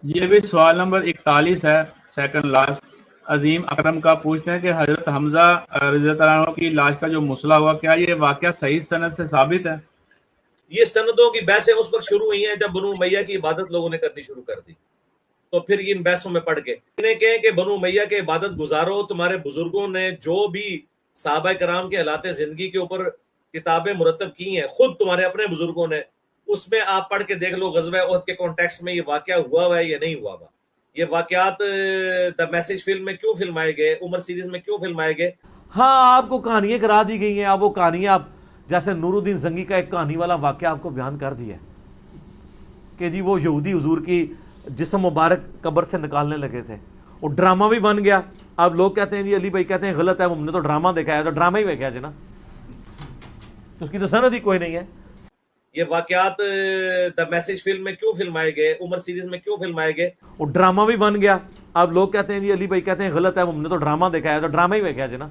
ये भी सवाल नंबर 41 है, सेकंड लास्ट। अजीम अकरम का पूछते हैं कि हजरत हमजा रज़ी अल्लाह अन्हु की लाश का जो मसला हुआ, क्या ये वाकया सही सनद से साबित है? ये सनदों की बहसें उस वक्त शुरू हुई हैं जब बनु उमैया की इबादत लोगों ने करनी शुरू कर दी। तो फिर इन बहसों में पड़ के इन्हें कहें कि बनु उमैया के इबादत गुजारो, तुम्हारे बुजुर्गों ने जो भी सहाबा कराम के हालात जिंदगी के ऊपर किताबें मुरतब की हैं, खुद तुम्हारे अपने बुजुर्गों ने, उसमें आप पढ़ के देख लो गज़वा उहद के कॉन्टेक्स्ट में ये वाकया हुआ हुआ है या नहीं हुआ हुआ। ये वाकयात द मैसेज फिल्म में क्यों फिल्माए गए, उमर सीरीज में क्यों फिल्माए गए। हाँ, आपको कहानियां करा दी गई हैं। आप वो कहानियां, आप जैसे नूरुद्दीन जंगी का एक कहानी वाला वाकया आपको बयान कर दिया कि जी वो यहूदी हुजूर की जिस्म मुबारक कब्र से निकालने लगे थे, वो ड्रामा भी बन गया। अब लोग कहते हैं जी अली भाई कहते हैं गलत है, हमने तो ड्रामा देखा है, तो ड्रामा ही देखा है ना, तो उसकी तो सनद ही कोई नहीं है। ये वाकयात द मैसेज फिल्म में क्यों फिल्माए गए, उमर सीरीज में क्यों फिल्माए गए। वो ड्रामा भी बन गया। अब लोग कहते हैं जी अली भाई कहते हैं गलत है, हमने तो ड्रामा देखा है, तो ड्रामा ही देखा है ना।